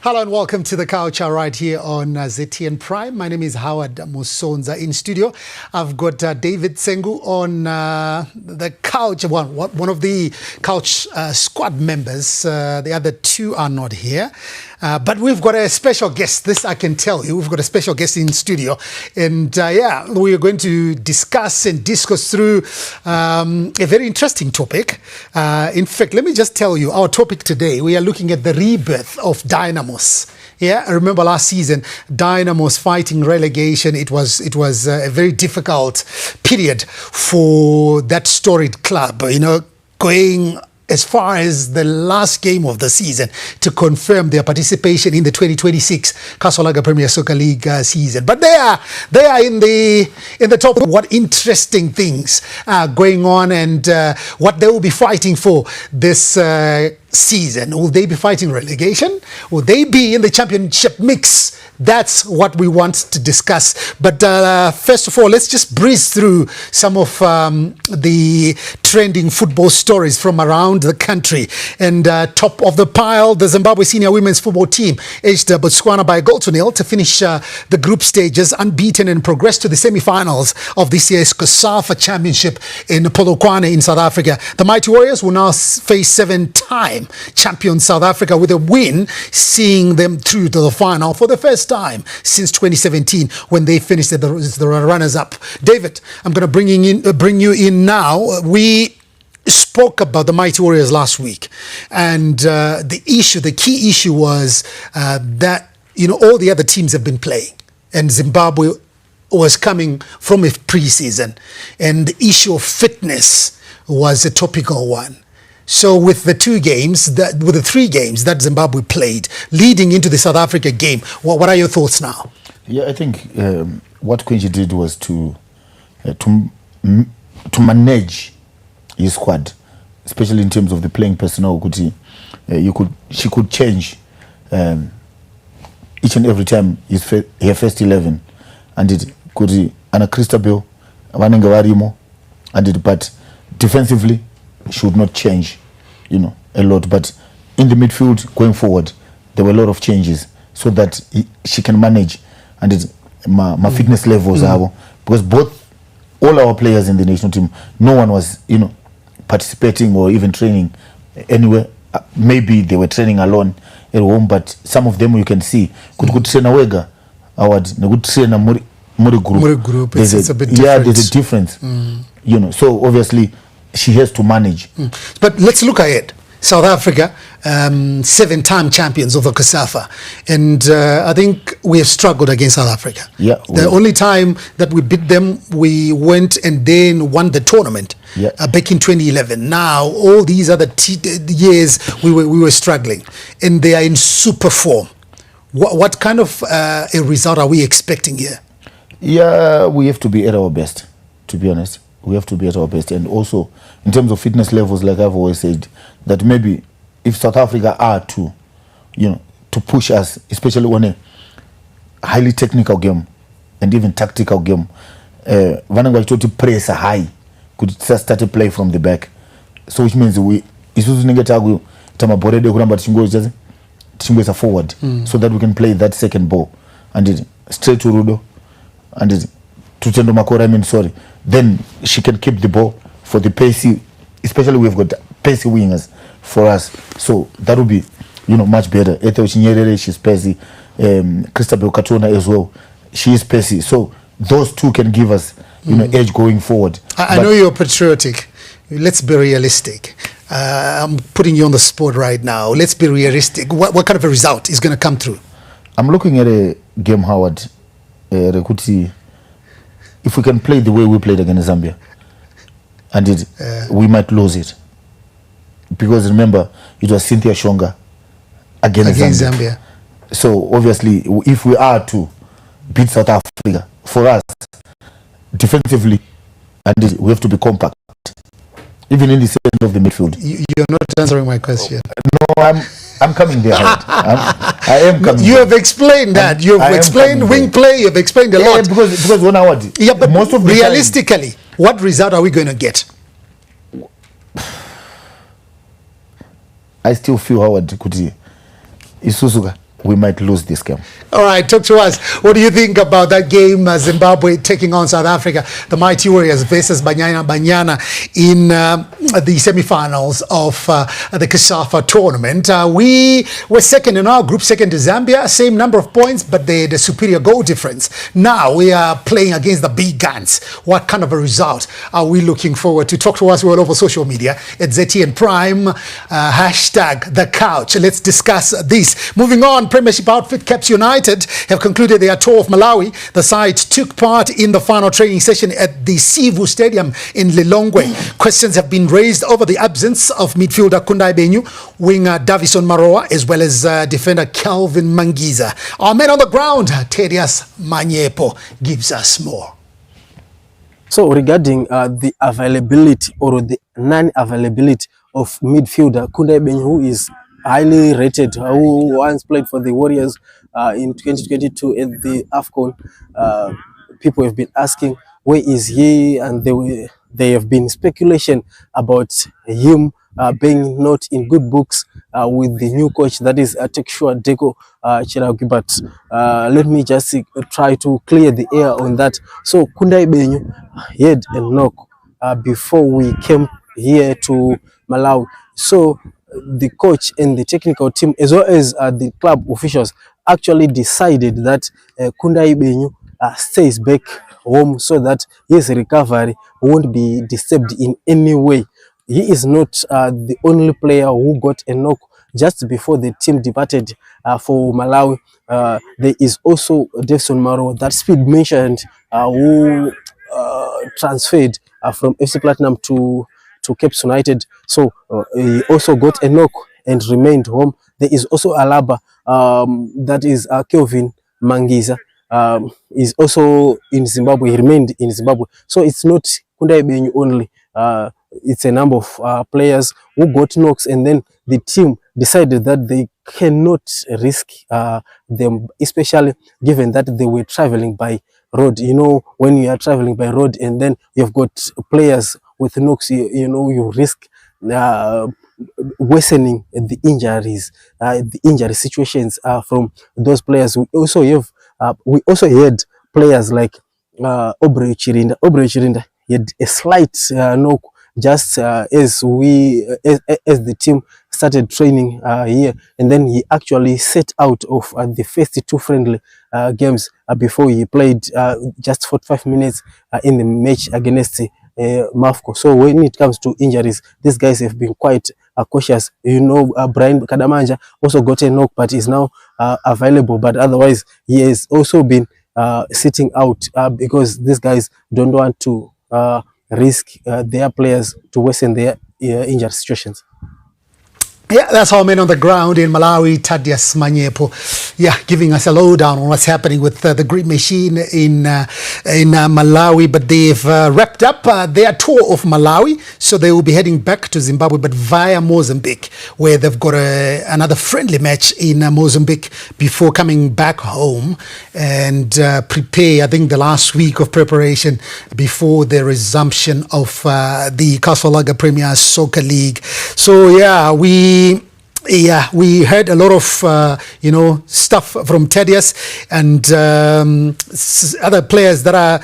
Hello and welcome to the couch right here on ZTN Prime. My name is Howard Musonza in studio. I've got David Sengu on the couch, one of the couch squad members. The other two are not here. But we've got a special guest. This I can tell you. We've got a special guest in studio. And we are going to discuss through a very interesting topic. In fact, let me just tell you, our topic today, we are looking at the rebirth of Dynamos. Yeah, I remember last season, Dynamos fighting relegation. It was a very difficult period for that storied club, going as far as the last game of the season to confirm their participation in the 2026 Kasolaga Premier Soccer League season. But they are in the top of what interesting things are going on and what they will be fighting for this season. Will they be fighting relegation? Will they be in the championship mix? That's what we want to discuss. But first of all, let's just breeze through some of the trending football stories from around the country. And top of the pile, the Zimbabwe senior women's football team edged Botswana by a goal to nil to finish the group stages unbeaten and progress to the semi-finals of this year's COSAFA Championship in Polokwane in South Africa. The Mighty Warriors will now face seven-time champion South Africa with a win, seeing them through to the final for the first time since 2017 when they finished as the runners-up. David, I'm going to bring you in now. We spoke about the Mighty Warriors last week, and the key issue was that all the other teams have been playing, and Zimbabwe was coming from a pre-season, and the issue of fitness was a topical one. So with the three games that Zimbabwe played leading into the South Africa game, what are your thoughts now? Yeah, I think what Quincy did was to manage his squad, especially in terms of the playing personnel. She could change each and every time her first 11, and it could Anna Christabel, Vanenga Warimo, but defensively she would not change, a lot. But in the midfield going forward, there were a lot of changes so that she can manage and my fitness levels are, because all our players in the national team, no one was participating or even training anywhere. Maybe they were training alone at home, but some of them you can see could train a Wega, could train a Muri group. It's a bit different. Yeah, there's a difference. So obviously she has to manage. But let's look ahead. South Africa, 7-time champions of the COSAFA, and I think we have struggled against South Africa. Yeah, the only time that we beat them, we went and then won the tournament back in 2011. Now all these other years we were struggling, and they are in super form. What kind of a result are we expecting here? Yeah, we have to be at our best, to be honest. We have to be at our best. And also, in terms of fitness levels, like I've always said, that maybe if South Africa are to push us, especially on a highly technical game and even tactical game, Vananga to press high, could start to play from the back. So which means we forward, so that we can play that second ball and straight to Rudo and to Tendo Makora, then she can keep the ball for the pacey, especially we've got pacey wingers for us. So that will be, much better. Etho Chinyerere, she's pacey. Christabel Katona as well, she is pacey. So those two can give us, edge going forward. I know you're patriotic. Let's be realistic. I'm putting you on the spot right now. Let's be realistic. What kind of a result is going to come through? I'm looking at a game, Howard, Rekuti. If we can play the way we played against Zambia, and we might lose it, because remember it was Cynthia Shonga against Zambia. So obviously, if we are to beat South Africa, for us defensively, and we have to be compact, even in the center of the midfield. You're not answering my question. No, I'm coming there. I am coming. You have explained that. You have explained wing play. You have explained a lot. Because when I was but most of realistically, what result are we going to get? I still feel Howard Kuti Isusuka. we might lose this game. All right, talk to us. What do you think about that game, Zimbabwe taking on South Africa, the Mighty Warriors versus Banyana in the semi-finals of the CASAFA tournament? We were second in our group, second to Zambia, same number of points, but they had a superior goal difference. Now we are playing against the big guns. What kind of a result are we looking forward to? Talk to us all over social media at ZTN Prime, hashtag The Couch. Let's discuss this. Moving on, Premiership outfit Caps United have concluded their tour of Malawi. The side took part in the final training session at the Sivu Stadium in Lilongwe. Questions have been raised over the absence of midfielder Kundai Benyu, winger Davison Maroa, as well as defender Calvin Mangiza. Our man on the ground, Thaddeus Manyepo, gives us more. So regarding the availability or the non-availability of midfielder Kundai Benyu, who is highly rated, who once played for the Warriors in 2022 at the AFCON. People have been asking, where is he? And there have been speculation about him being not in good books with the new coach, that is Tekshua Deko Chirauki. But let me just try to clear the air on that. So Kundai Benyu had a knock before we came here to Malawi. So the coach and the technical team, as well as the club officials, actually decided that Kundai Benyu stays back home so that his recovery won't be disturbed in any way. He is not the only player who got a knock just before the team departed for Malawi. There is also Davison Maro, that Speed mentioned, who transferred from FC Platinum to Caps United. So he also got a knock and remained home. There is also Alaba, that is Kelvin Mangiza, is also in Zimbabwe. He remained in Zimbabwe. So it's not Kundai Benyu only. It's a number of players who got knocks, and then the team decided that they cannot risk them, especially given that they were traveling by road. You know, when you are traveling by road and then you've got players with knocks, you know, you risk worsening the injuries, the injury situations from those players. We also had players like Aubrey Chirinda. Aubrey Chirinda had a slight knock just as the team started training here, and then he actually set out of the first two friendly games before he played just 45 minutes in the match against Mafco. So when it comes to injuries, these guys have been quite cautious. You know, Brian Kadamanja also got a knock, but is now available. But otherwise, he has also been sitting out because these guys don't want to risk their players to worsen their injury situations. Yeah, that's our man on the ground in Malawi, Thaddeus Manyepo. Yeah, giving us a lowdown on what's happening with the Green Machine in Malawi. But they've wrapped up their tour of Malawi, so they will be heading back to Zimbabwe, but via Mozambique, where they've got another friendly match in Mozambique before coming back home and prepare, I think, the last week of preparation before the resumption of the Kasfalaga Premier Soccer League. So yeah, we heard a lot of stuff from Thaddeus and other players that are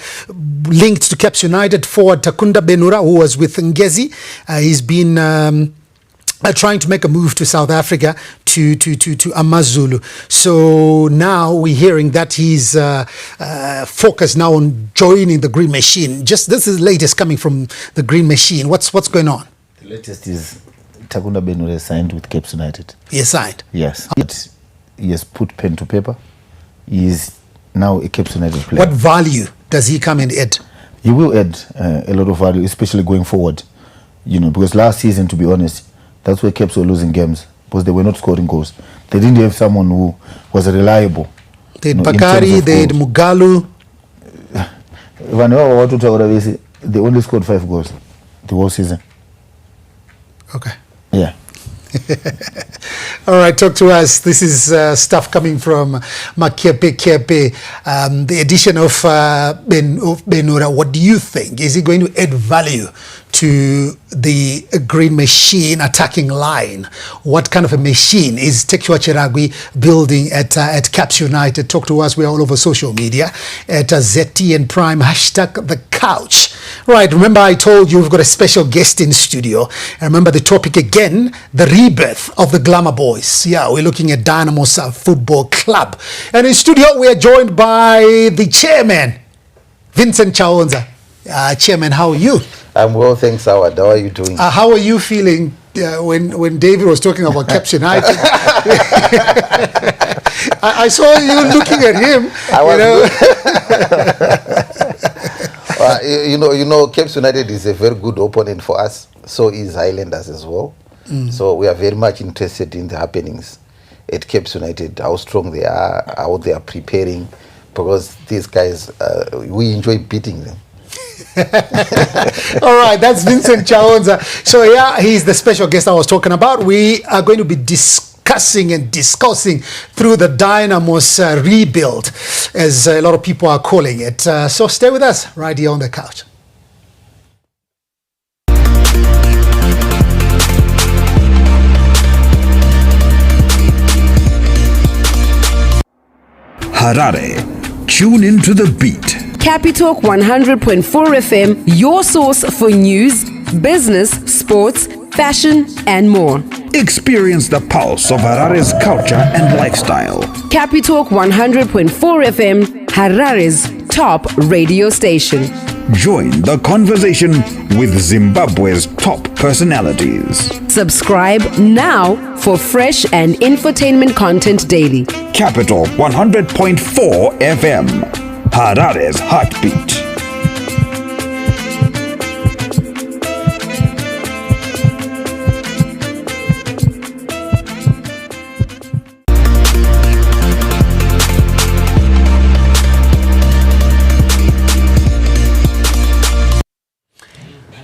linked to Caps United. Forward Takunda Benura, who was with Ngezi, he's been trying to make a move to South Africa to Amazulu. So now we're hearing that he's focused now on joining the Green Machine. Just this is the latest coming from the Green Machine. What's going on? The latest is Takunda Benure signed with Caps United. He signed? Yes. But he has put pen to paper. He is now a Caps United player. What value does he come and add? He will add a lot of value, especially going forward. You know, because last season, to be honest, that's where Caps were losing games, because they were not scoring goals. They didn't have someone who was reliable. They had Bakari, they had Mugalu. They only scored 5 goals the whole season. Okay. Yeah. All right, talk to us. This is stuff coming from Makepe Kepe. The addition of Benura, what do you think? Is he going to add value to the Green Machine attacking line. What kind of a machine is Tekiwa Chiragwi building at Caps United? Talk to us. We're all over social media at ZTN Prime, hashtag the couch. Right, remember I told you we've got a special guest in studio. And remember the topic again, the rebirth of the Glamour boys. Yeah, we're looking at Dynamos Football Club. And in studio we are joined by the chairman, Vincent Chaonza. Chairman, how are you? I'm well, thanks, Howard. How are you doing? How are you feeling when David was talking about Caps United? I saw you looking at him. You know, Caps United is a very good opponent for us. So is Highlanders as well. So we are very much interested in the happenings at Caps United, how strong they are, how they are preparing, because these guys, we enjoy beating them. All right, that's Vincent Chaonza. So yeah, he's the special guest I was talking about. We are going to be discussing through the Dynamos rebuild, as a lot of people are calling it. So stay with us right here on the couch. Harare, tune into the beat. Capitalk 100.4 FM, your source for news, business, sports, fashion, and more. Experience the pulse of Harare's culture and lifestyle. Capitalk 100.4 FM, Harare's top radio station. Join the conversation with Zimbabwe's top personalities. Subscribe now for fresh and infotainment content daily. Capital 100.4 FM, Harare's heartbeat.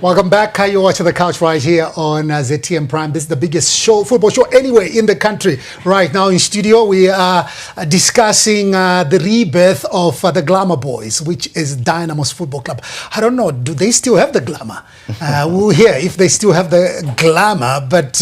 Welcome back. You're watching The Couch right here on ZTN Prime. This is the biggest football show anywhere in the country. Right now in studio, we are discussing the rebirth of the Glamour boys, which is Dynamos Football Club. I don't know, do they still have the Glamour? We'll hear if they still have the Glamour, but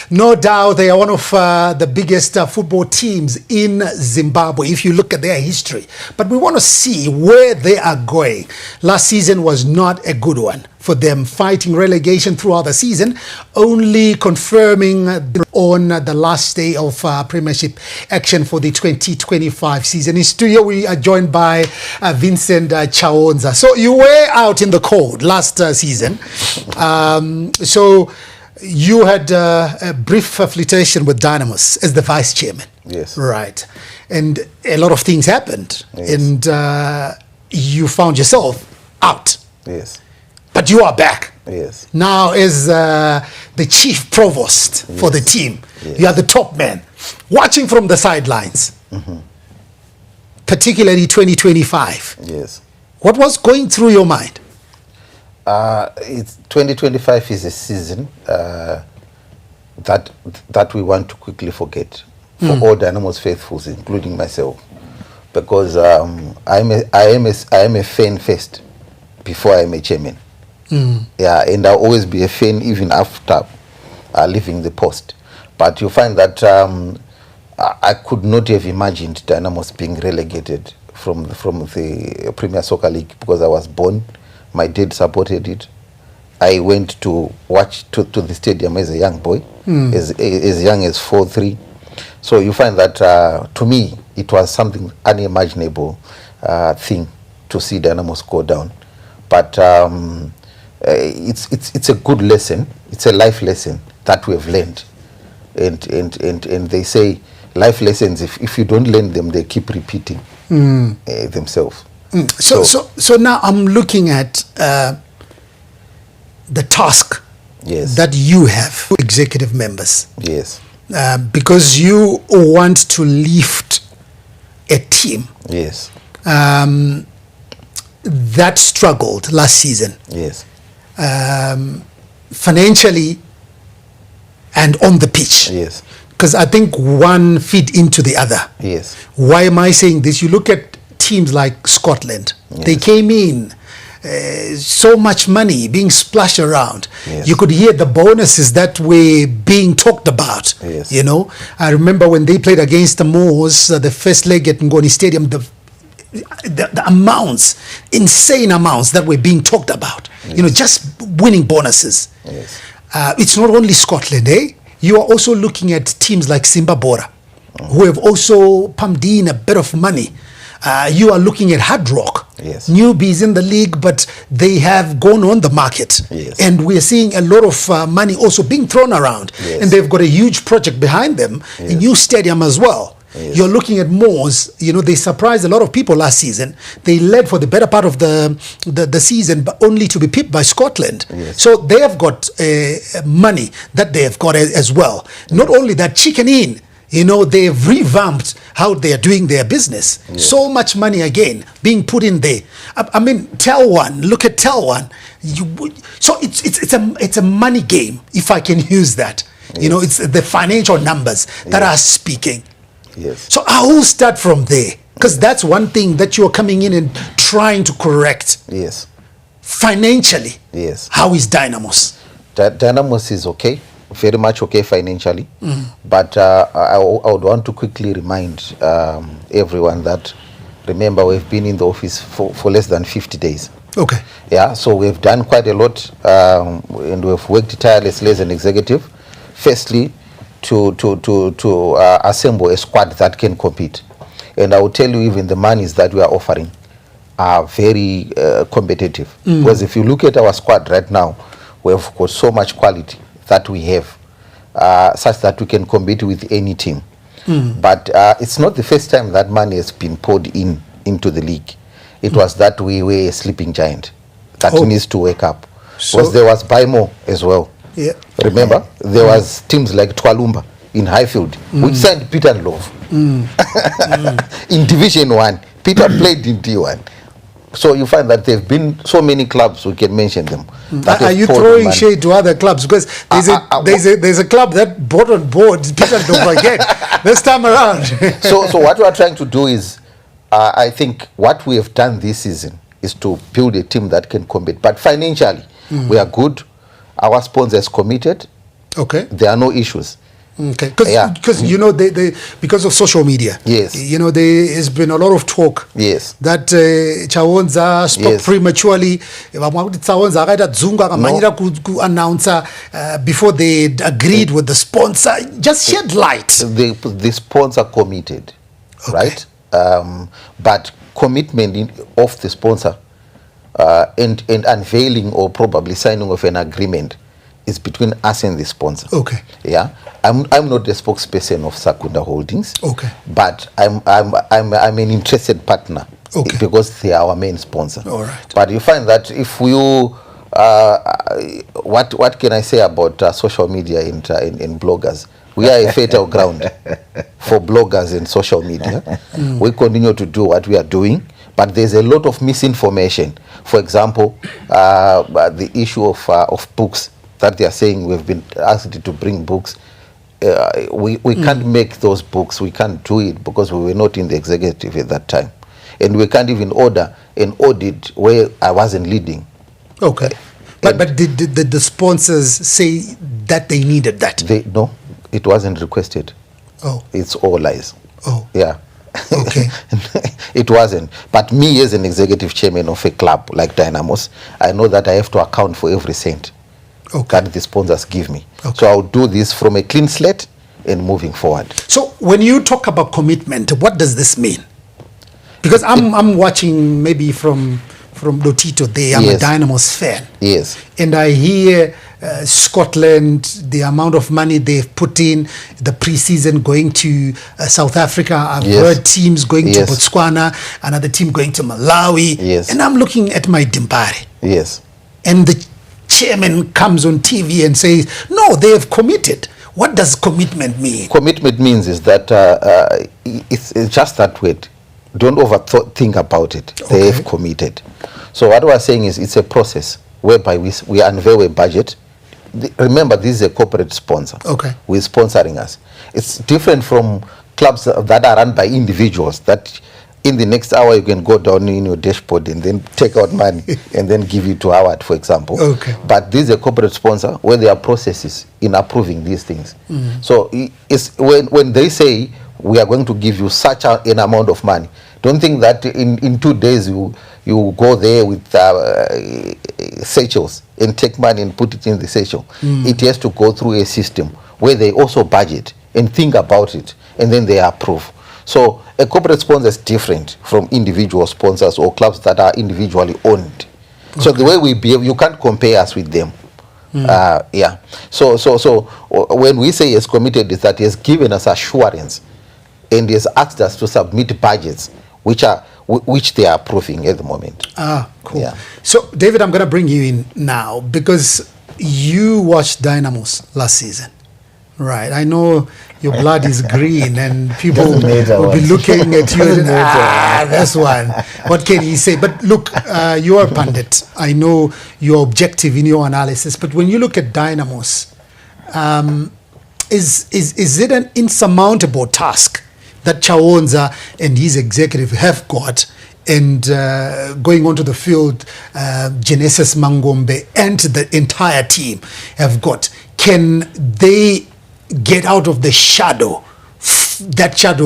no doubt they are one of the biggest football teams in Zimbabwe, if you look at their history. But we want to see where they are going. Last season was not a good one for them, fighting relegation throughout the season, only confirming on the last day of Premiership action for the 2025 season. In studio, we are joined by Vincent Chaonza. So you were out in the cold last season. So you had a brief flirtation with Dynamos as the vice chairman. Yes. Right. And a lot of things happened. Yes. And you found yourself out. Yes. But you are back. Yes. Now as the chief provost for the team. Yes. You are the top man. Watching from the sidelines. Particularly 2025. Yes. What was going through your mind? It's 2025 is a season that we want to quickly forget for all Dynamos faithfuls, including myself, because I am a fan first before I am a chairman. Yeah, and I'll always be a fan even after leaving the post. But you find that I could not have imagined Dynamos being relegated from the Premier Soccer League, because I was born. My dad supported it. I went to watch to the stadium as a young boy, as young as 4-3. So you find that to me it was something unimaginable thing to see Dynamos go down. But it's a good lesson. It's a life lesson that we have learned, and they say life lessons, if you don't learn them, they keep repeating themselves. So now I'm looking at the task that you have, executive members. Yes. Because you want to lift a team. Yes. That struggled last season. Yes. Financially and on the pitch. Yes. Because I think one feed into the other. Yes. Why am I saying this? You look at teams like Scotland. Yes. They came in so much money being splashed around. Yes. You could hear the bonuses that were being talked about. Yes. You know, I remember when they played against the Moors, the first leg at Ngoni Stadium, the amounts, insane amounts that were being talked about. Yes. You know, just winning bonuses. Yes. It's not only Scotland, eh? You are also looking at teams like Simbabora, who have also pumped in a bit of money. You are looking at Hard Rock, Yes. newbies in the league, but they have gone on the market. Yes. And we are seeing a lot of money also being thrown around. Yes. And they've got a huge project behind them, a new stadium as well. Yes. You're looking at Moors, you know, they surprised a lot of people last season. They led for the better part of the season, but only to be pipped by Scotland. Yes. So they have got money that they have got as well. Not only that, Chicken Inn, you know, they've revamped how they are doing their business. Yes. So much money again being put in there. I mean, Tell One, look at Tell One. So it's a money game, if I can use that. Yes. You know, it's the financial numbers that are speaking. Yes. So I will start from there, because that's one thing that you're coming in and trying to correct. Yes. Financially, Yes. how is Dynamos? Dynamos is okay, very much okay financially. But I would want to quickly remind everyone that, remember, we've been in the office for less than 50 days. Okay. Yeah, so we've done quite a lot, and we've worked tirelessly as an executive. Firstly, to assemble a squad that can compete. And I will tell you, even the monies that we are offering are very competitive. Because if you look at our squad right now, we've got so much quality that we have, such that we can compete with any team. But it's not the first time that money has been poured into the league. It was that we were a sleeping giant that needs to wake up. So Because there was Baimo as well. Yeah. Remember, there was teams like Twalumba in Highfield, which signed Peter and Love in Division 1. Peter played in D1. So you find that there have been so many clubs, we can mention them. that Are have you poured throwing money. shade to other clubs? Because there's a club that brought on board Peter again this time around. So what we are trying to do is, I think what we have done this season is to build a team that can compete. But financially, we are good. Our sponsor is committed. Okay. There are no issues. Okay, because you know they because of social media. Yes. You know, there has been a lot of talk. Yes. That Chawonza spoke Yes. prematurely. Chawonza akaita dzunga akamanyira ku announcer before they agreed with the sponsor. Just shed light. The sponsor committed, Okay. right? But commitment of the sponsor and unveiling or probably signing of an agreement is between us and the sponsor. Okay. Yeah, I'm not the spokesperson of Sakunda Holdings. Okay. But I'm an interested partner. Okay. Because they are our main sponsor. All right. But you find that if you what can I say about social media in bloggers? We are a fertile ground for bloggers and social media. We continue to do what we are doing, but there's a lot of misinformation. For example, the issue of books that they are saying we've been asked to bring books. We can't make those books. We can't do it because we were not in the executive at that time. And we can't even order an audit where I wasn't leading. Okay. But did the sponsors say that they needed that? No, it wasn't requested. Oh. It's all lies. Oh. Yeah. Okay. It wasn't. But me as an executive chairman of a club like Dynamos, I know that I have to account for every cent Okay. that the sponsors give me. Okay. So I'll do this from a clean slate and moving forward. So when you talk about commitment, what does this mean? Because I'm watching maybe from Lotito there. I'm Yes. a Dynamos fan. Yes. And I hear Scotland, the amount of money they've put in, the pre-season going to South Africa. I've Yes. heard teams going Yes. to Botswana, another team going to Malawi. Yes. And I'm looking at my Dimpare. Yes. And the chairman comes on TV and says, no, they have committed. What does commitment mean? Commitment means is that it's just that word. Don't overthink about it. They Okay. have committed. So what we are saying is it's a process whereby we unveil a budget. Remember, this is a corporate sponsor. Okay. Who is sponsoring us. It's different from clubs that are run by individuals that in the next hour you can go down in your dashboard and then take out money and then give it to Howard, for example. Okay. But this is a corporate sponsor where there are processes in approving these things. So it's when they say we are going to give you such an amount of money, don't think that in 2 days you go there with satchels and take money and put it in the satchel. It has to go through a system where they also budget and think about it, and then they approve. So a corporate sponsor is different from individual sponsors or clubs that are individually owned. Okay. So the way we behave, you can't compare us with them. Yeah. So when we say he has committed, is that he has given us assurance and he has asked us to submit budgets which they are approving at the moment. Cool. Yeah. So David, I'm going to bring you in now because you watched Dynamos last season. Right, I know your blood is green and people will be looking at you and that's one. What can he say? But look, you're a pundit. I know you're objective in your analysis, but when you look at Dynamos, is it an insurmountable task that Chawonza and his executive have got, and going onto the field, Genesis Mangombe and the entire team have got? Can they get out of the shadow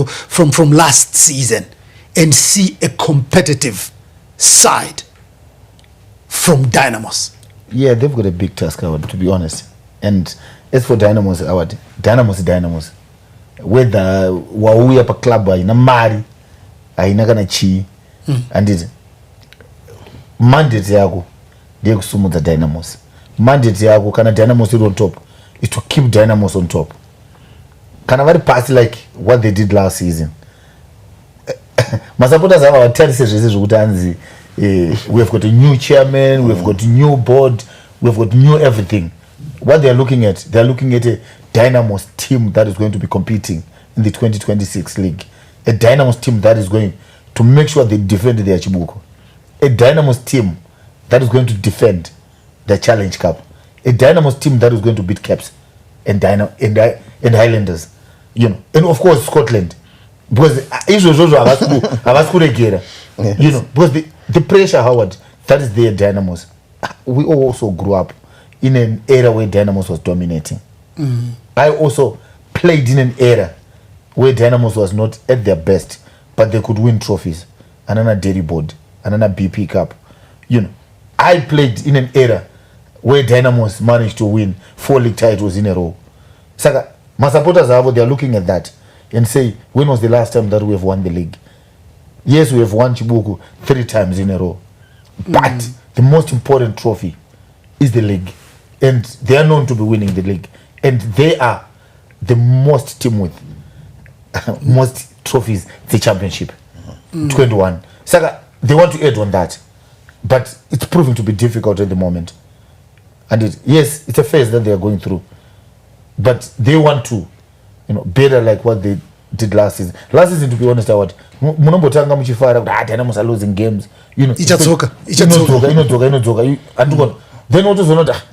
from last season and see a competitive side from Dynamos? Yeah, they've got a big task, Howard, to be honest. And as for Dynamos, Howard, Dynamos. Whether wauya pa club haina mari, haina kana chi, and it mandate yako ndiye kusumudza Dynamos. Mandate yako kana Dynamos is on top is to keep Dynamos on top. Kana vari pasi like what they did last season. Masupporters have avatarise zvese zvekuti anzi we have got a new chairman, we have got a new board, we have got new everything. What they are looking at a Dynamos team that is going to be competing in the 2026 league. A Dynamos team that is going to make sure they defend their Chibuko. A Dynamos team that is going to defend the Challenge Cup. A Dynamos team that is going to beat Caps and Highlanders. You know, and of course Scotland. Because you know, because the pressure, Howard, that is their Dynamos. We also grew up in an era where Dynamos was dominating. I also played in an era where Dynamos was not at their best, but they could win trophies. Another Dairy Board, another BP Cup. You know, I played in an era where Dynamos managed to win 4 league titles in a row. Saka, my supporters they are looking at that and say, when was the last time that we have won the league? Yes, we have won Chibuku 3 times in a row. But the most important trophy is the league. And they are known to be winning the league. And they are the most team with most trophies, the championship. 21. Saka, they want to add on that. But it's proving to be difficult at the moment. And yes, it's a phase that they are going through. But they want to, you know, better like what they did last season. Last season, to be honest, what munombotanga muchifara Dynamos are losing games. You know, Ichatsoka. Then what is not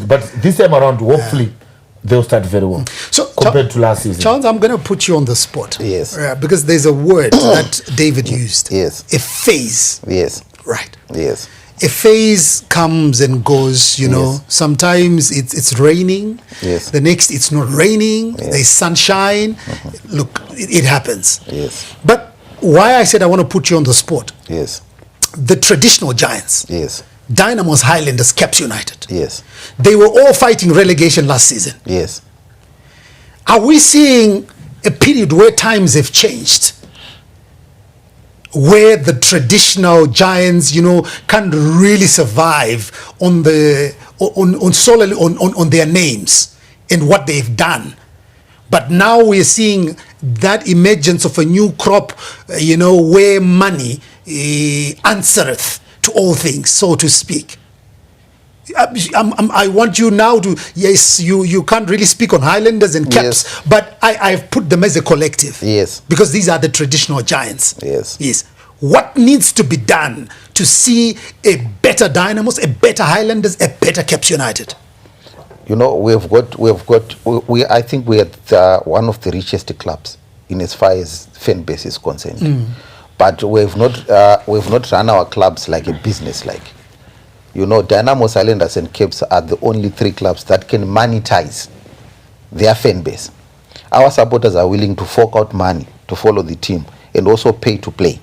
but this time around, hopefully, they'll start very well. So compared to last season. Charles, I'm going to put you on the spot. Yes. Because there's a word that David used. Yes. A phase. Yes. Right. Yes. A phase comes and goes, you know. Yes. Sometimes it's raining. Yes. The next it's not raining. Yes. There's sunshine. Look, it happens. Yes. But why I said I want to put you on the spot. Yes. The traditional giants. Yes. Dynamos, Highlanders, Caps United. Yes. They were all fighting relegation last season. Yes. Are we seeing a period where times have changed? Where the traditional giants, you know, can't really survive on solely on their names and what they've done. But now we're seeing that emergence of a new crop, you know, where money answereth to all things, so to speak. I want you now to, yes, you can't really speak on Highlanders and Caps, yes, but I've put them as a collective. Yes. Because these are the traditional giants. Yes. Yes. What needs to be done to see a better Dynamos, a better Highlanders, a better Caps United? You know, I think we are one of the richest clubs in as far as fan base is concerned. But we've not run our clubs like a business. Like, you know, Dynamos, Islanders, and Capes are the only 3 clubs that can monetize their fan base. Our supporters are willing to fork out money to follow the team and also pay to play.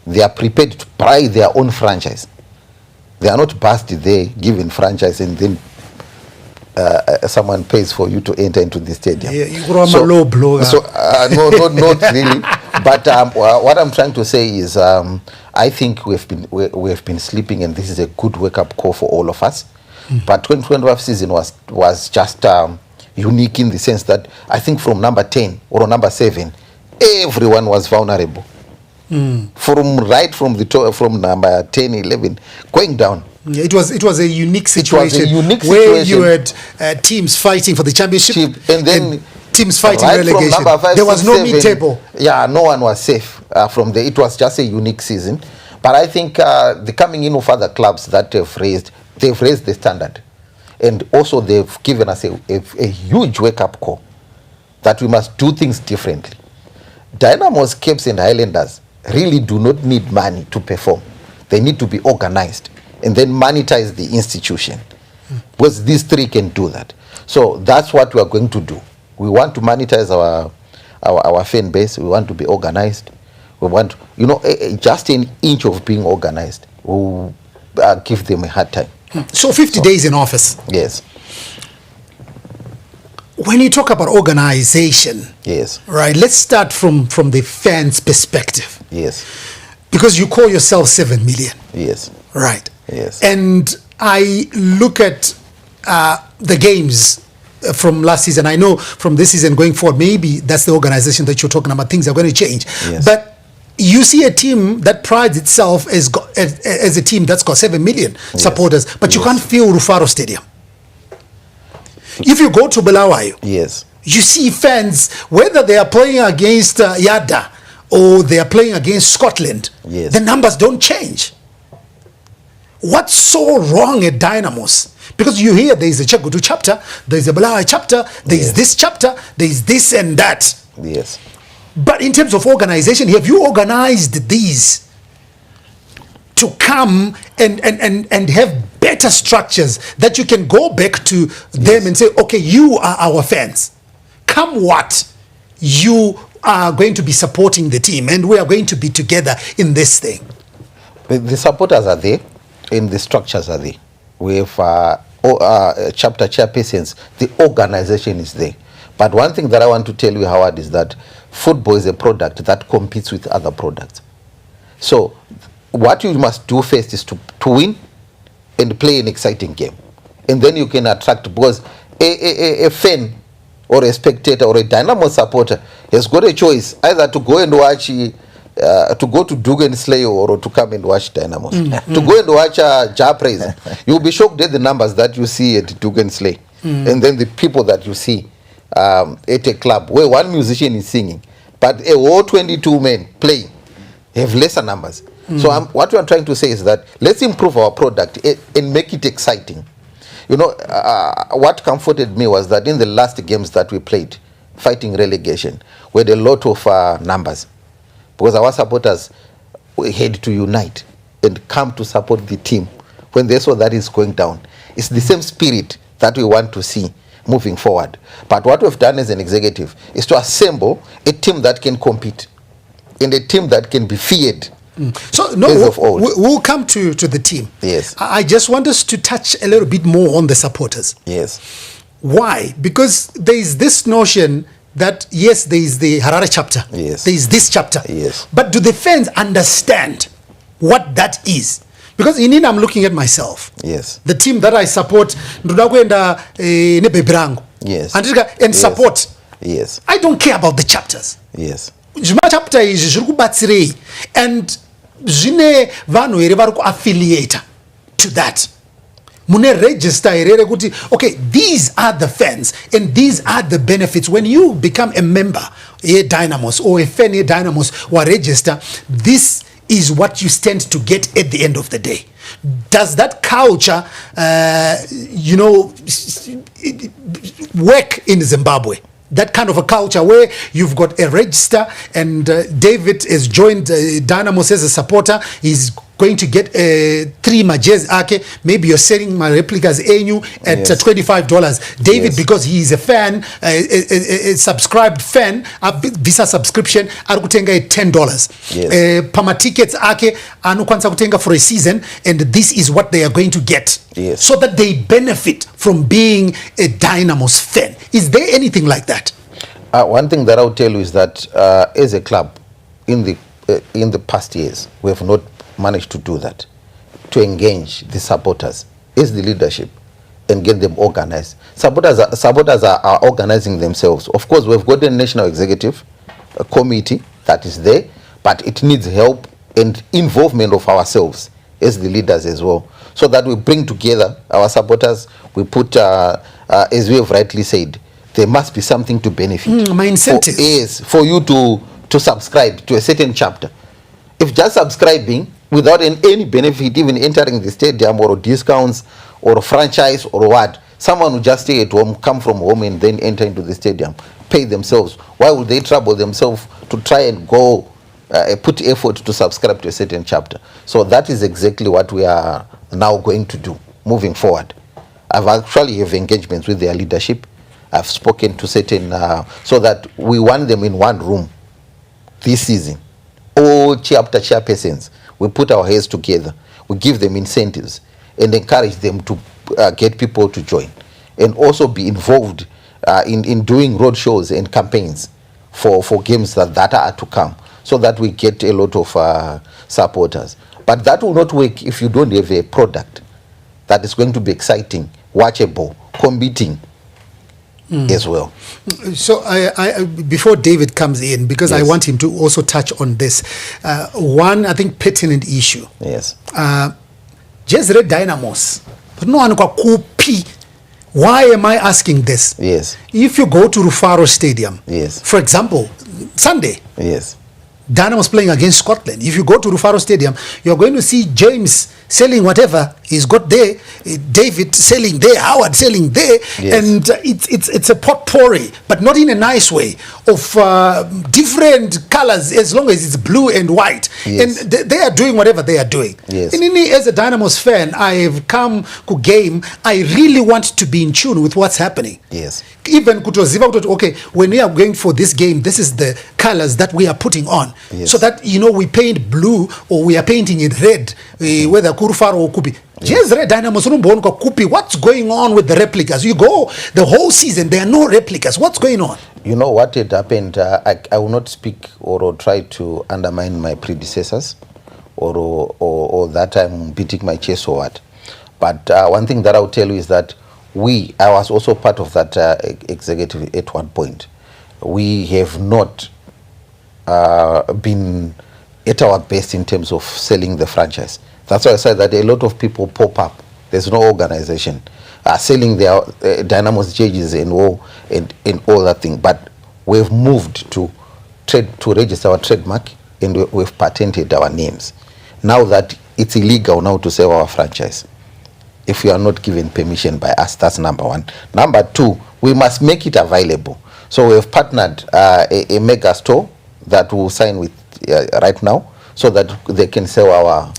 They are prepared to buy their own franchise. They are not busted there, given franchise, and then someone pays for you to enter into the stadium. Yeah, you are a low blower. So no, not really. But what I'm trying to say is, I think we have been sleeping, and this is a good wake-up call for all of us. But 2025 season was just unique in the sense that I think from number 10 or number 7, everyone was vulnerable. From the top, from number 10, 11, going down. Yeah, it was a unique situation. Where you had teams fighting for the championship, and then teams fighting right relegation. From number 5, there was 6, no 7, mid-table. Yeah, no one was safe from there. It was just a unique season. But I think the coming in of other clubs that they've raised the standard, and also they've given us a huge wake-up call that we must do things differently. Dynamos, Capes, and Highlanders really do not need money to perform. They need to be organized and then monetize the institution. Because these 3 can do that. So that's what we are going to do. We want to monetize our fan base. We want to be organized. We want, just an inch of being organized will give them a hard time. So 50 days in office. Yes. When you talk about organization, yes, right, let's start from the fans' perspective. Yes. Because you call yourself 7 million. Yes. Right. Yes. And I look at the games from last season. I know from this season going forward, maybe that's the organization that you're talking about. Things are going to change. Yes. But you see a team that prides itself as a team that's got 7 million supporters, but you can't fill Rufaro Stadium. If you go to Bulawayo, yes, you see fans, whether they are playing against Yada or they are playing against Scotland, yes, the numbers don't change. What's so wrong at Dynamos? Because you hear there is a Chagutu chapter, there is a Bulawayo chapter, there is this chapter, there is this and that. Yes. But in terms of organization, have you organized these to come and have better structures that you can go back to them and say, okay, you are our fans. Come what? You are going to be supporting the team and we are going to be together in this thing. The supporters are there and the structures are there. We have chapter chairpersons. The organization is there. But one thing that I want to tell you, Howard, is that football is a product that competes with other products. So what you must do first is to win and play an exciting game. And then you can attract, because a fan or a spectator or a Dynamo supporter has got a choice either to go and watch, to go to Dugan Slay or to come and watch Dynamos. To go and watch Jar Praise. You'll be shocked at the numbers that you see at Dugan Slay. And then the people that you see at a club where one musician is singing, but a whole 22 men playing have lesser numbers. So what we are trying to say is that let's improve our product and make it exciting. You know, what comforted me was that in the last games that we played, fighting relegation, we had a lot of numbers. Because our supporters had to unite and come to support the team when they saw that it's going down. It's the same spirit that we want to see moving forward. But what we've done as an executive is to assemble a team that can compete and a team that can be feared. So no, we'll come to the team. Yes. I just want us to touch a little bit more on the supporters. Yes. Why? Because there is this notion that yes, there is the Harare chapter. Yes. There is this chapter. Yes. But do the fans understand what that is? Because in it, I'm looking at myself. Yes. The team that I support, yes. And support. Yes. I don't care about the chapters. Yes. Chapter is and zvine vanhu here vari kuaffiliata to that. Mune register here kuti okay, these are the fans and these are the benefits when you become a member a Dynamos or a fan a Dynamos or register. This is what you stand to get at the end of the day. Does that culture, work in Zimbabwe? That kind of a culture where you've got a register, and David has joined Dynamos as a supporter. He's going to get 3 majez ake. Maybe you're selling my replicas ANU at $25. David, because he is a fan, a subscribed fan, a Visa subscription, arukutenga at $10. Pama tickets ake anukwanza kutenga for a season, and this is what they are going to get. So that they benefit from being a Dynamos fan. Is there anything like that? One thing that I'll tell you is that as a club, in the past years, we have not managed to do that, to engage the supporters as the leadership and get them organized. Supporters are organizing themselves. Of course, we've got a national executive committee that is there, but it needs help and involvement of ourselves as the leaders as well, so that we bring together our supporters. We put, as we have rightly said, there must be something to benefit. My incentive for you to subscribe to a certain chapter. If just subscribing without any benefit, even entering the stadium or discounts or a franchise or what, someone will just stay at home, come from home, and then enter into the stadium, pay themselves. Why would they trouble themselves to try and go put effort to subscribe to a certain chapter? So that is exactly what we are now going to do moving forward. I've actually have engagements with their leadership. I've spoken to certain, so that we want them in one room this season. All chapter chairpersons, we put our heads together, we give them incentives and encourage them to get people to join, and also be involved in doing road shows and campaigns for games that are to come, so that we get a lot of supporters. But that will not work if you don't have a product that is going to be exciting, watchable, competing as well. So I before David comes in, because I want him to also touch on this, one, I think, pertinent issue. Just read Dynamos. Why am I asking this? If you go to Rufaro Stadium, for example, Sunday, Dynamos playing against Scotland. If you go to Rufaro Stadium, you're going to see James selling whatever he's got there, David selling there, Howard selling there, and it's a potpourri, but not in a nice way, of different colors, as long as it's blue and white. And they are doing whatever they are doing. And as a Dynamos fan, I have come to game, I really want to be in tune with what's happening. Even kutoziva, okay, when we are going for this game, this is the colors that we are putting on, so that, we paint blue or we are painting it red, whether Kurufaro or Kupi. Just red Dynamos, Kupi. What's going on with the replicas? You go the whole season, there are no replicas. What's going on? You know what had happened? I will not speak or try to undermine my predecessors, or that I'm beating my chest or what. But one thing that I'll tell you is that I was also part of that executive at one point. We have not been at our best in terms of selling the franchise. That's why I said that a lot of people pop up. There's no organization selling their Dynamos jerseys and all that thing. But we've moved to register our trademark, and we've patented our names. Now that it's illegal now to sell our franchise, if we are not given permission by us, that's number one. Number two, we must make it available. So we've partnered a mega store that we'll sign with right now, so that they can sell our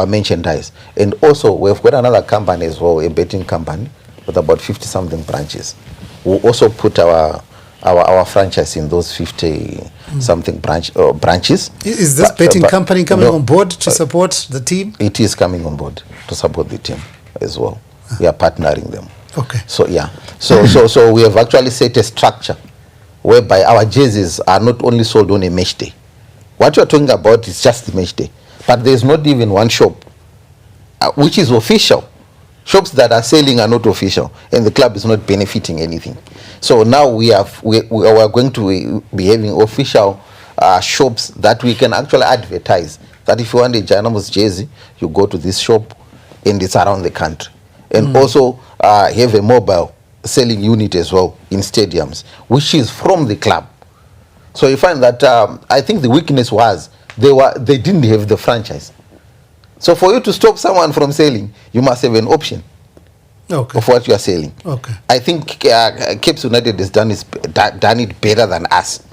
merchandise. And also, we've got another company as well, a betting company with about 50-something branches. We'll also put our franchise in those 50-something branches. Is this betting company coming on board to support the team? It is coming on board to support the team as well. We are partnering them. Okay. So so we have actually set a structure whereby our jerseys are not only sold on a match day. What you're talking about is just the match day, but there's not even one shop which is official. Shops that are selling are not official, and the club is not benefiting anything. So now we are going to be having official shops that we can actually advertise. That if you want a Dynamos jersey, you go to this shop, and it's around the country. And also have a mobile selling unit as well in stadiums, which is from the club. So you find that I think the weakness was they didn't have the franchise. So for you to stop someone from selling, you must have an option of what you are selling. Okay. I think Cape United has done it better than us.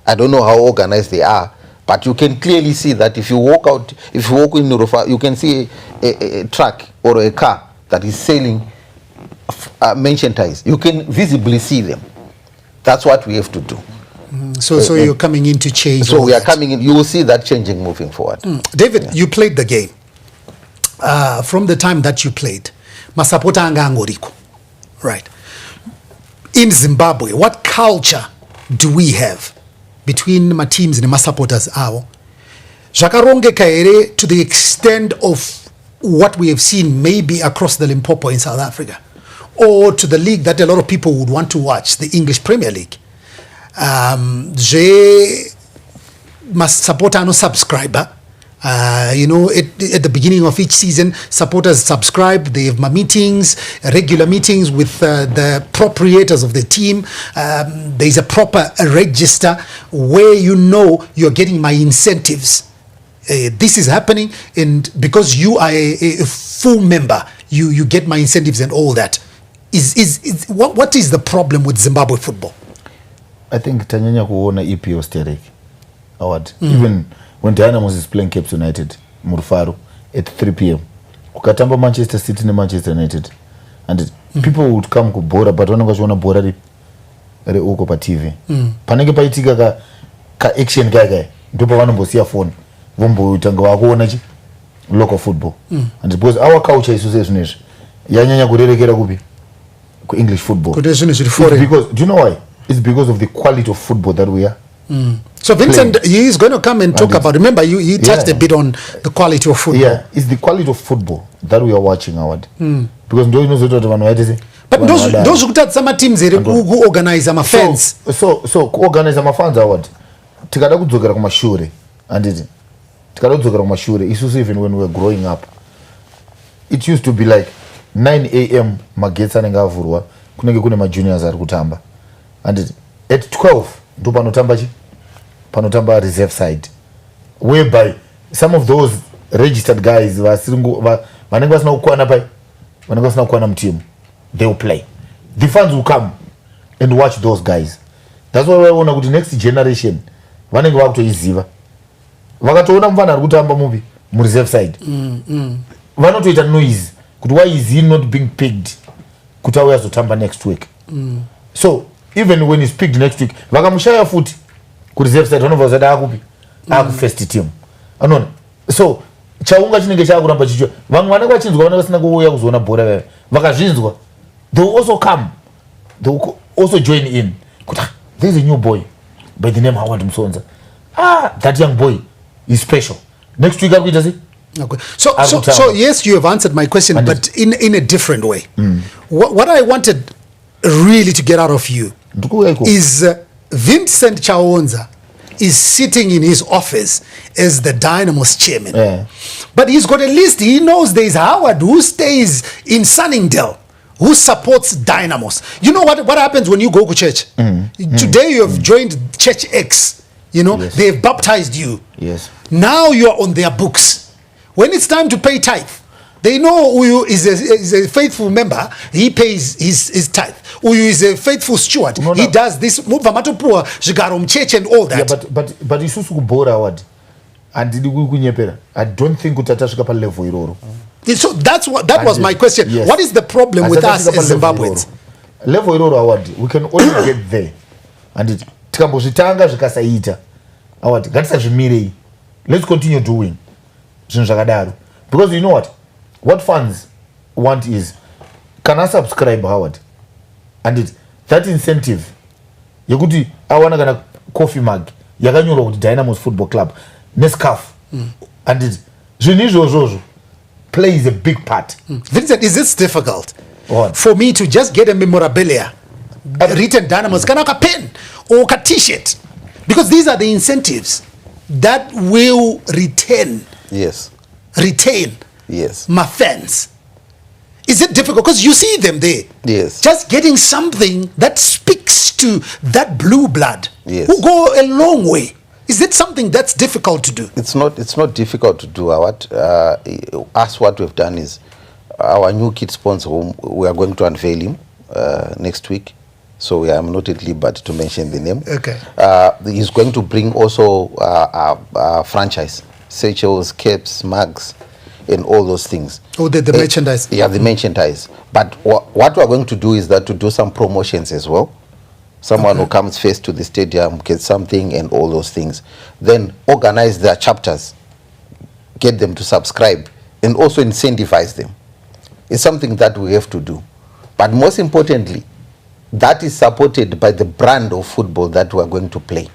I don't know how organized they are, but you can clearly see that if you walk in Nurufa, you can see a truck or a car that is selling mention ties. You can visibly see them. That's what we have to do. So you're coming in to change. So we are coming in. You will see that changing moving forward. David, you played the game. From the time that you played, masapota anga angoriko, right? In Zimbabwe, what culture do we have between my teams and my supporters? Zvakarongeka here to the extent of what we have seen maybe across the Limpopo in South Africa, or to the league that a lot of people would want to watch, the English Premier League. Je must support no subscriber. At the beginning of each season, supporters subscribe. They have my meetings, regular meetings with the proprietors of the team. There's a proper register where you're getting my incentives. This is happening, and because you are a full member, you get my incentives and all that. What is the problem with Zimbabwe football? I think tanyanya kuona EPO sterek. Award. Even when Dynamos is playing Cape United, Murfaru, at 3 p.m. Kukatamba Manchester City and Manchester United. And people would come to Bora, but wananga shona Bora re uko pa TV. Panenge paitika ka action guy. Ndipo vanombosia phone. Vombo utanga wakuona chi local football. And because our culture is so yanyanya kurerekera kupi ku English football. Because do you know why? It's because of the quality of football that we are. So Vincent, he is going to come and talk about. Remember, you touched a bit on the quality of football. Yeah, it's the quality of football that we are watching, Howard. Because those knows what one. But those who touch some teams who organize some fans. So organize some fans, Howard. Tikada kudzokera kumashure, anditi. Tikada kudzokera kumashure. Isusu even when we were growing up, it used to be like 9 a.m. magetsi anenge avhurwa kunenge kune majuniors ari kutamba. And at 12 ndo panotamba reserve side, whereby some of those registered guys vanenge vasina kukwana mutimu, they will play. The fans will come and watch those guys. That's why vaona kuti next generation vanenge vakutoiziva. Vakatoona mufana ari kutamba mupi mureserve side, vanotoita noise kuti why is he not being picked kuti auya zotamba next week. So even when he's picked next week, vakamushaya futi ku reserve side vanobva zada akupi aku first team. Anona. So chaunga chinenge chakuramba chicho. Vamwe vanenge vachinzwa vanenge vasina kuuya kuzoona bhora vakazvinzwa, they will also come, they will also join in. There's a new boy by the name Howard Msonza. That young boy is special. Next week akuita see. Okay. So yes, you have answered my question, and but in a different way. What I wanted really to get out of you is Vincent Chaonza is sitting in his office as the Dynamos chairman. But he's got a list. He knows there's Howard who stays in Sunningdale, who supports Dynamos. You know what happens when you go to church? Today you have joined Church X. Yes. They've baptized you. Yes. Now you're on their books. When it's time to pay tithe, they know Uyu is a faithful member. He pays his tithe. Uyu is a faithful steward. He does this. Church and all that. Yeah, but isusu kubora word. I don't think utatashika pa level iroro. So that was my question. Yes. What is the problem with us as Zimbabweans? Level iroro award. We can only get there. And it tikambozvitanga zvikasaita. Award. Ngatisazvimirei. Let's continue doing. Because you know what fans want is, can I subscribe Howard? And that incentive, yekuti awana kana coffee mug yakanyorwa kuti Dynamos Football Club nescarf, and zvinizvozvo plays a big part. Vincent, is this difficult What? for me to just get a memorabilia written Dynamos, kana ka pen or ka t-shirt? Because these are the incentives that will retain my fans. Is it difficult? Because you see them there. Yes. Just getting something that speaks to that blue blood Yes. who go a long way. Is it something that's difficult to do? It's not difficult to do. What we've done is our new kit sponsor, we are going to unveil him next week. So I'm not at liberty to mention the name. Okay. He's going to bring also a franchise, satchels, caps, mugs, and all those things. Oh, the merchandise. Yeah, the merchandise. But what we're going to do is that to do some promotions as well. Someone who comes first to the stadium gets something and all those things. Then organize their chapters, get them to subscribe, and also incentivize them. It's something that we have to do. But most importantly, that is supported by the brand of football that we are going to play.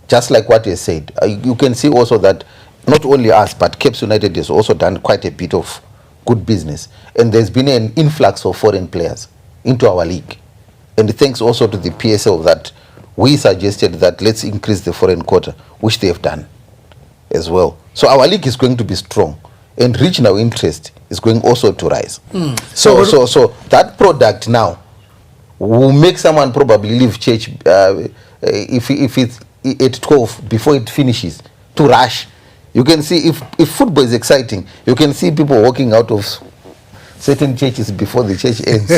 Just like what you said. You can see also that not only us, but Caps United has also done quite a bit of good business. And there's been an influx of foreign players into our league. And thanks also to the PSL that we suggested that let's increase the foreign quota, which they have done as well. So our league is going to be strong. And regional interest is going also to rise. So that product now will make someone probably leave church if it's at 12 before it finishes to rush. You can see if football is exciting, you can see people walking out of certain churches before the church ends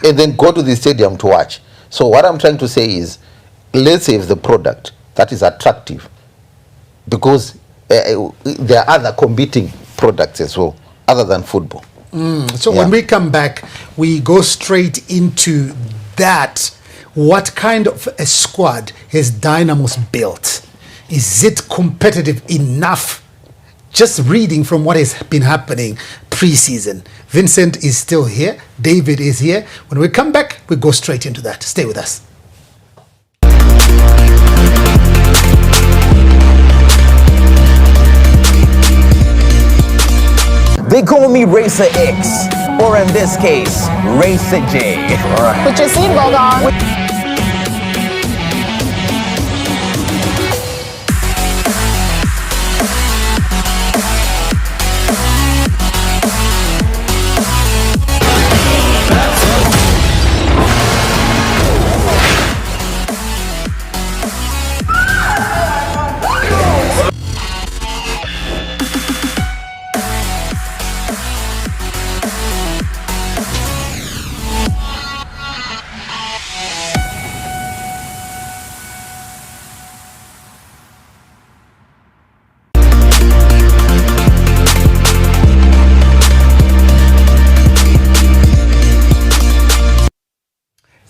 and then go to the stadium to watch. So what I'm trying to say is, let's have the product that is attractive, because there are other competing products as well other than football. So when we come back, we go straight into that. What kind of a squad has Dynamos built? Is it competitive enough? Just reading from what has been happening pre-season. Vincent is still here. David is here. When we come back, we go straight into that. Stay with us. They call me Racer X, or in this case, Racer J. Put your seatbelt on.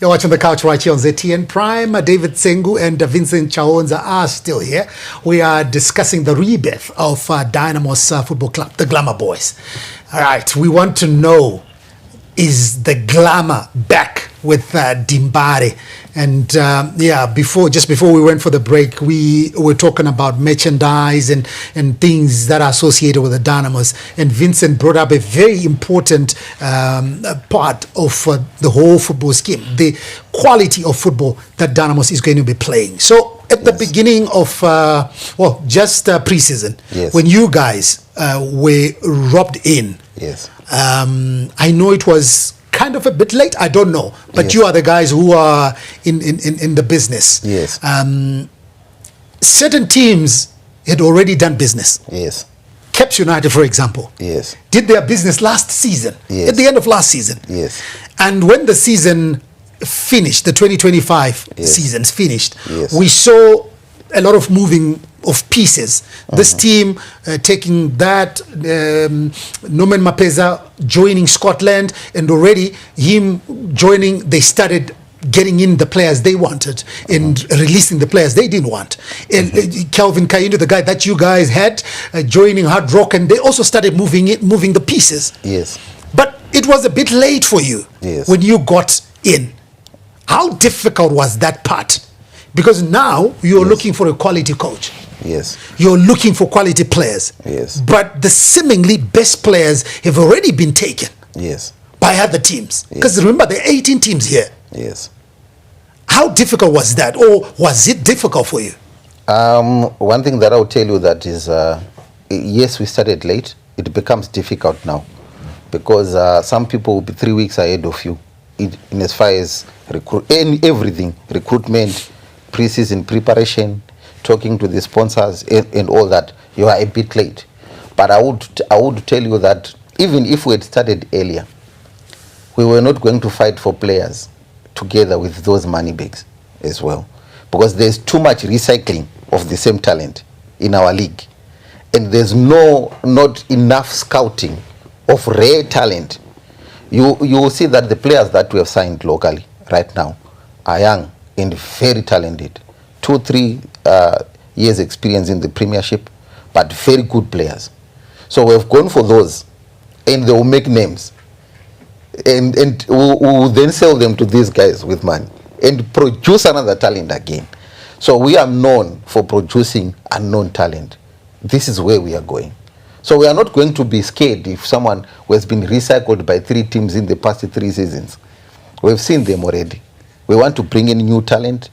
You're watching The Couch right here on ZTN Prime. David Tsengu and Vincent Chaonza are still here. We are discussing the rebirth of Dynamos Football Club, the Glamour boys. All right, we want to know, is the Glamour back with Dimbare? And just before we went for the break, we were talking about merchandise and things that are associated with the Dynamos. And Vincent brought up a very important part of the whole football scheme, the quality of football that Dynamos is going to be playing. So at the beginning of, just pre-season, when you guys were robbed in, I know it was kind of a bit late, I don't know, but you are the guys who are in the business. Certain teams had already done business. Caps United, for example, did their business last season, at the end of last season. And when the season finished, the 2025 seasons finished, we saw a lot of moving of pieces. This team taking that, Norman Mapeza joining Scotland, and already him joining, they started getting in the players they wanted and releasing the players they didn't want. And Kelvin Kayindu, the guy that you guys had, joining Hard Rock, and they also started moving the pieces. But it was a bit late for you when you got in. How difficult was that part? Because now you're looking for a quality coach. You're looking for quality players. But the seemingly best players have already been taken by other teams. Because remember, there are 18 teams here. How difficult was that? Or was it difficult for you? One thing that I'll tell you that is, yes, we started late. It becomes difficult now. Because some people will be 3 weeks ahead of you in as far as everything, recruitment, pre-season preparation, talking to the sponsors and all that, you are a bit late. But I would tell you that even if we had started earlier, we were not going to fight for players together with those money bags as well, because there's too much recycling of the same talent in our league, and there's not enough scouting of rare talent. You will see that the players that we have signed locally right now are young and very talented, 2-3 years experience in the Premiership, but very good players. So we have gone for those, and they will make names, and we will then sell them to these guys with money and produce another talent again. So we are known for producing unknown talent. This is where we are going. So we are not going to be scared if someone who has been recycled by 3 teams in the past 3 seasons. We've seen them already. We want to bring in new talent,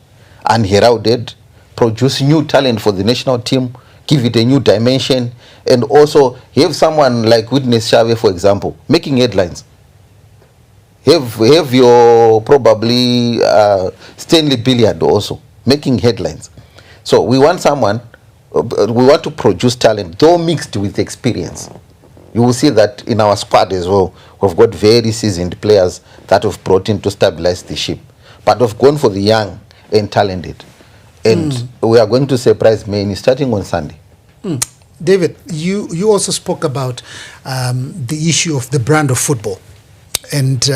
unheralded, produce new talent for the national team, give it a new dimension, and also have someone like Witness Xavier, for example, making headlines. Have your probably Stanley Billiard also making headlines. So we want someone, we want to produce talent, though mixed with experience. You will see that in our squad as well. We've got very seasoned players that we've brought in to stabilize the ship. But we've gone for the young and talented. And we are going to surprise many starting on Sunday. David, you also spoke about the issue of the brand of football and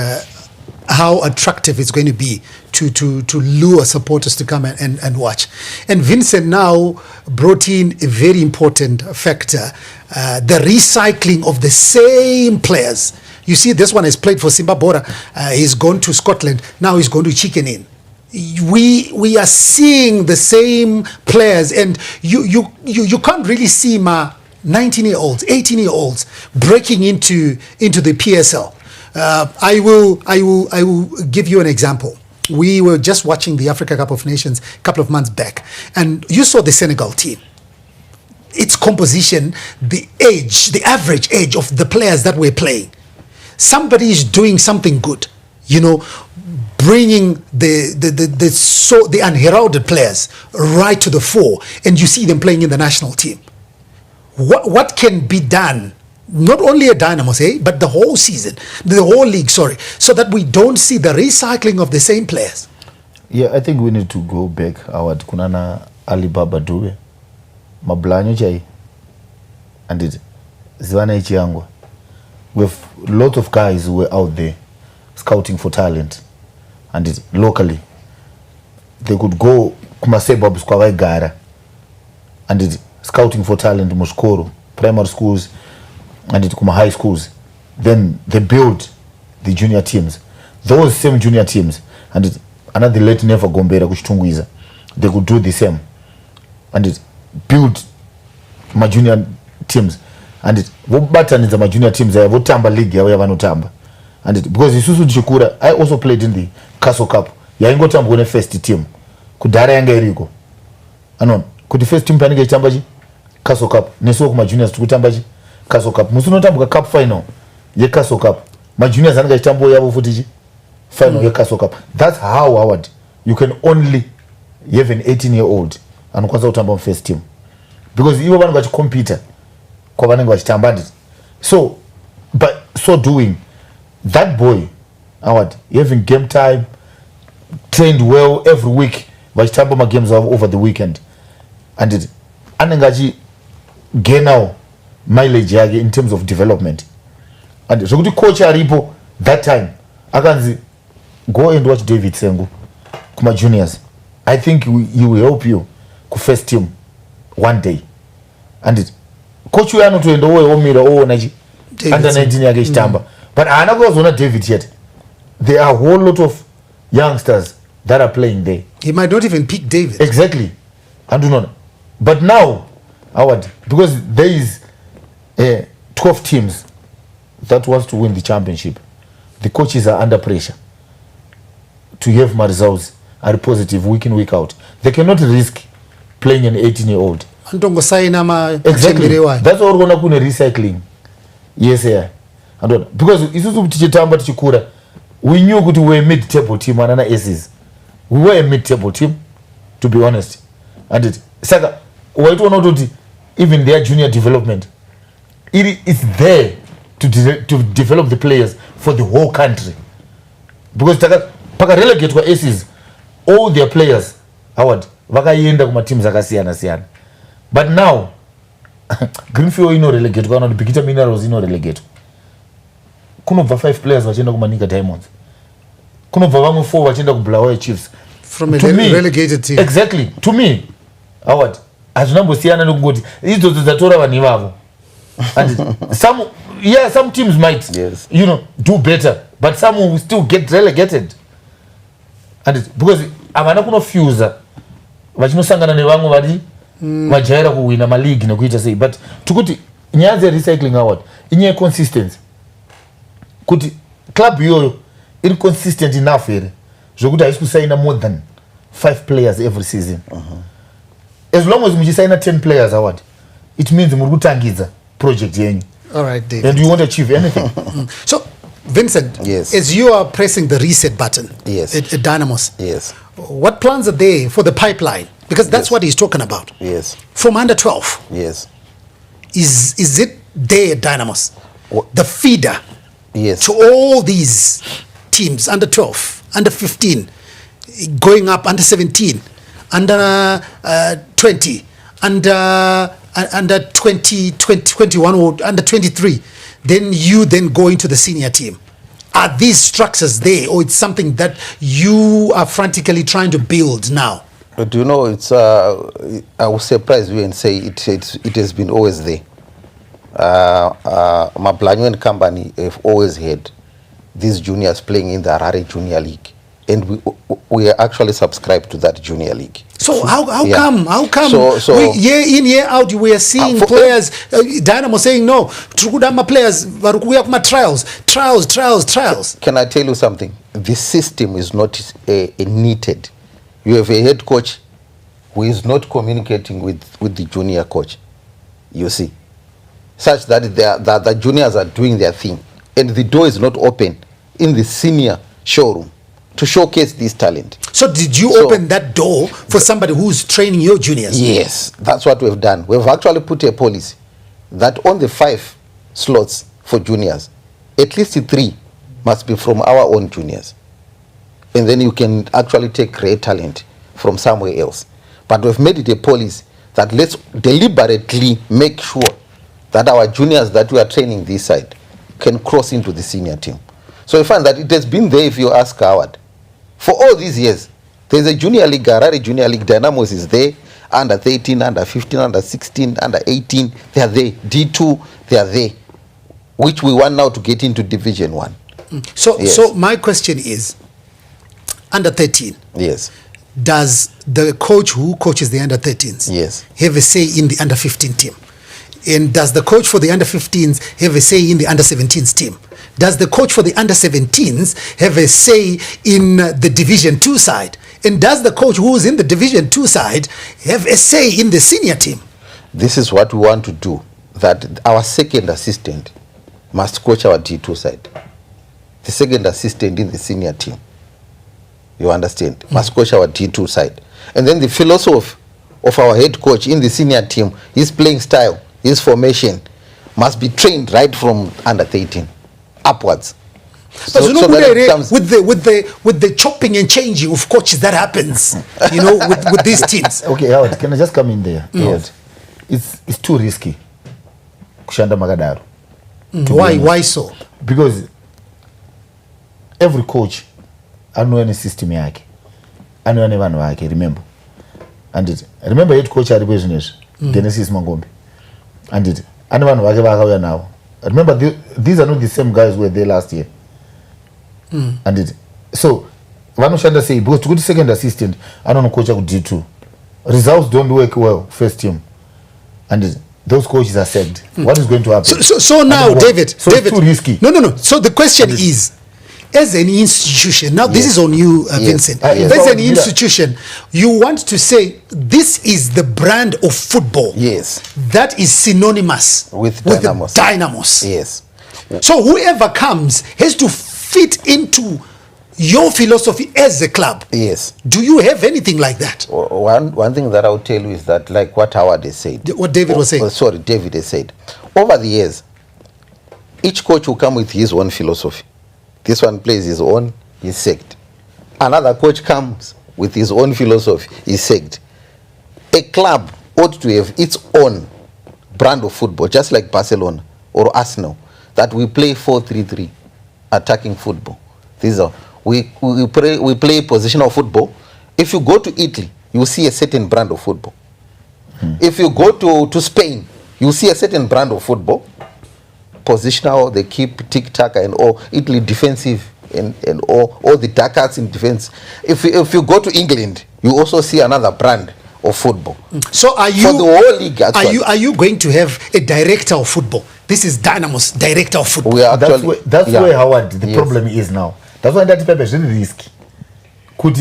how attractive it's going to be to lure supporters to come and watch. And Vincent now brought in a very important factor, the recycling of the same players. You see, this one has played for Simba Bora. He's gone to Scotland. Now he's going to Chicken Inn. We are seeing the same players, and you can't really see my 19-year-olds, 18-year-olds breaking into the PSL. I will give you an example. We were just watching the Africa Cup of Nations a couple of months back, and you saw the Senegal team. Its composition, the age, the average age of the players that were playing. Somebody is doing something good, bringing the unheralded players right to the fore, and you see them playing in the national team. What can be done? Not only at Dynamos, but the whole season, the whole league, sorry, so that we don't see the recycling of the same players. Yeah, I think we need to go back. Our kunana Alibaba Dube, Mablanyo Chai, and it Zwana Ichiangwa. With a lot of guys who were out there scouting for talent, and it locally they could go kumasebabs kwa gara, and it scouting for talent muskoro primary schools and it kuma high schools. Then they build the junior teams, those same junior teams, and it another late never gombera kuchitungwiza, they could do the same and it build my junior teams, and it button the my junior teams they have tamba league yawe vanotamba, and it because isusu chikura I also played in the Castle Cup yaingo tamba kune first team kudara yanga iriko anon kuti first team panenge chambaji Castle Cup neso kuma juniors tukutambaji Castle Cup musunotambuka cup final ye Castle Cup my juniors ananga chitambo yavo futiji final ye Castle Cup. That's how Howard you can only have an 18-year-old anokwanza kutamba first team because ivo vanenge vachicompete kwa vanenge vachitamba. So but so doing that boy Howard having game time, trained well every week vachitamba ma games over the weekend, and it anenge gain now mileage yake in terms of development. And zvokuti coach aripo that time akanzi go and watch David Sengu kuma juniors, I think he will help you ku first team one day. And it coach we anotoenda omira oona under 19 yake chitamba, but anakozona David yet. There are a whole lot of youngsters that are playing there. He might not even pick David. Exactly. I do not. But now Howard, because there is 12 teams that wants to win the championship, the coaches are under pressure to have my results are positive week in week out. They cannot risk playing an 18-year-old. Exactly. That's all gonna kune recycling. Yes, yeah. Because isusu tichitamba tichikura, we knew that we were a mid-table team and aces. We were a mid-table team to be honest. And it saka wait or not even their junior development, it is there to develop the players for the whole country, because paka relegate kwa aces all their players Howard vakaenda kuma teams akasiyana. But now Greenfield ino relegate kana Bikita Minerals ino relegate, kunobva 5 players vachienda kuma Nika Diamonds, kunobva vamwe 4 vachienda ku Bulawayo Chiefs from a relegated team. Exactly, to me Howard azvinambosiyana nekungoti idzodzo dzatora vanhu ivavo. And some teams might do better, but some will still get relegated. And because avana kunofuse vachinosangana nevamwe vari vajaira kuwina maleague nekuita sei. But tukuti nyaya dzerecycling award inyaya consistency, kuti club iyoyo iri consistent enough here zvokuti haisi kusaina more than 5 players every season. As long as muchisaina 10 players award, it means muri kutangidza project yenyu. All right, David. And you won't achieve anything. So, Vincent, yes, as you are pressing the reset button, yes, at Dynamos, yes, what plans are there for the pipeline? Because that's what he's talking about. Yes. From under 12. Yes. Is it there at Dynamos? The feeder. Yes. To all these teams, under 12, under 15, going up under 17, under 20, under 20, 21 or under 23, then you then go into the senior team. Are these structures there, or it's something that you are frantically trying to build now? Do you know, it's I will surprise you and say it has been always there. My Blanyon company have always had these juniors playing in the Harare Junior League, and we are actually subscribed to that junior league. So how come so year in year out we are seeing players Dynamo saying no, Trukudama players varukuya kuma trials. Can I tell you something? The system is not needed. You have a head coach who is not communicating with the junior coach, you see, such that the juniors are doing their thing, and the door is not open in the senior showroom to showcase this talent. So did you open that door for somebody who's training your juniors? Yes, that's what we've done. We've actually put a policy that on the 5 slots for juniors, at least 3 must be from our own juniors. And then you can actually take great talent from somewhere else. But we've made it a policy that let's deliberately make sure that our juniors that we are training this side can cross into the senior team. So you find that it has been there, if you ask Howard. For all these years, there's a junior league, Harare Junior League, Dynamos is there, under 13, under 15, under 16, under 18, they are there. D2, they are there, which we want now to get into Division 1. So my question is, under 13. Yes. Does the coach who coaches the under 13s have a say in the under 15 team? And does the coach for the under 15s have a say in the under 17s team? Does the coach for the under 17s have a say in the Division 2 side? And does the coach who's in the Division 2 side have a say in the senior team? This is what we want to do, that our second assistant must coach our D2 side. The second assistant in the senior team, you understand, must coach our D2 side. And then the philosophy of our head coach in the senior team, his playing style, his formation, must be trained right from under 13 upwards. So that with the chopping and changing of coaches that happens, with these teams. Okay, Howard, can I just come in there? Howard, it's too risky. Kushanda Magadaro. Why so? Because every coach anoone system yake, anoone vanhu vake, remember. And remember head coach ari business, Genesis Mangombe. And ane vanhu vake vakauya navo. Remember these are not the same guys who were there last year. And so vanoshanda sei, because to go to second assistant anonokocha ku D2, results don't work well first team, and those coaches are sacked. What is going to happen? So now, David, it's too risky. No. So the question is, as an institution, now this is on you, Vincent. As an institution, you want to say this is the brand of football. Yes. That is synonymous with Dynamos. Dynamos. Yes. So whoever comes has to fit into your philosophy as a club. Yes. Do you have anything like that? One thing that I'll tell you is that, like what Howard has said. What David was saying. David has said. Over the years, each coach will come with his own philosophy. This one plays his own, he's sacked. Another coach comes with his own philosophy, he's sacked. A club ought to have its own brand of football, just like Barcelona or Arsenal, that we play 4-3-3, attacking football. These are we play positional football. If you go to Italy, you see a certain brand of football. If you go to Spain, you see a certain brand of football. Positional, they keep tic-tac and all. Italy defensive and all the dark arts in defense. If you go to England, you also see another brand of football. So are you, for the whole league, actually, are you going to have a director of football? This is Dynamos director of football. We are actually, that's where Howard the problem is now. That's why that people is really risky. Could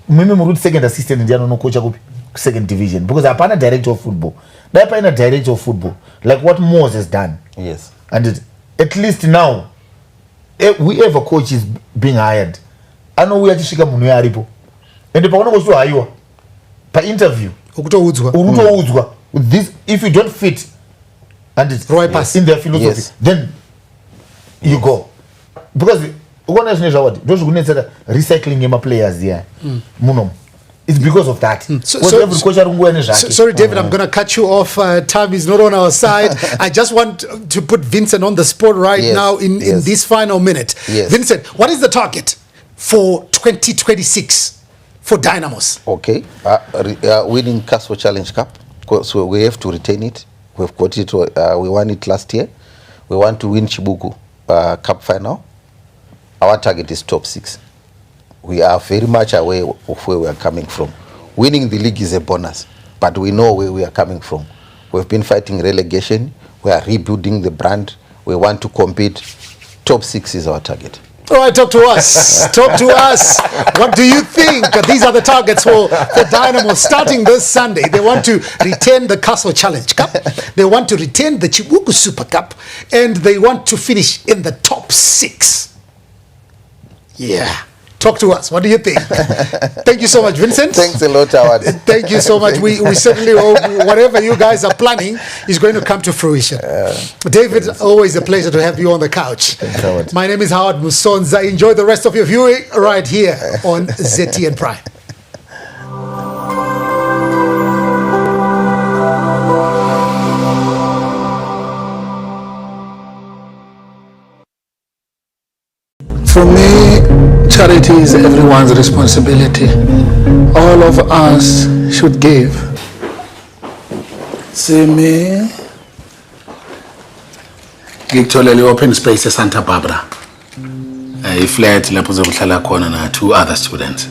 mimi murudi second assistant ndiano no coach akupi second division because apana director of football. They're a director of football like what Moses has done. Yes. And at least now whoever coach is being hired, I know we are chishika munu yaripo. And the pakono goes to hire per interview. Ukutouzwa. With this, if you don't fit and it's in their philosophy, then you go. Because recycling my players here. It's because of that. Sorry, David, I'm going to cut you off. Time is not on our side. I just want to put Vincent on the spot right now in this final minute. Vincent, what is the target for 2026 for Dynamos? Okay. Winning Castle Challenge Cup. So we have to retain it. We've got it. We won it last year. We want to win Chibuku Cup final. Our target is top 6. We are very much aware of where we are coming from. Winning the league is a bonus, but we know where we are coming from. We've been fighting relegation. We are rebuilding the brand. We want to compete. Top 6 is our target. All right, talk to us. Talk to us. What do you think? These are the targets for Dynamo starting this Sunday. They want to retain the Castle Challenge Cup. They want to retain the Chibuku Super Cup. And they want to finish in the top 6. Yeah. Talk to us. What do you think? Thank you so much, Vincent. Thanks a lot, Howard. Thank you so much. We certainly hope whatever you guys are planning is going to come to fruition. David, always a pleasure to have you on the couch. Thanks, my name is Howard Musonza. Enjoy the rest of your viewing right here on ZTN Prime. For me, charity is everyone's responsibility. All of us should give. See me, ngikutholele open space eSanta Barbara. I flat lapho zokuhlala khona na 2 other students.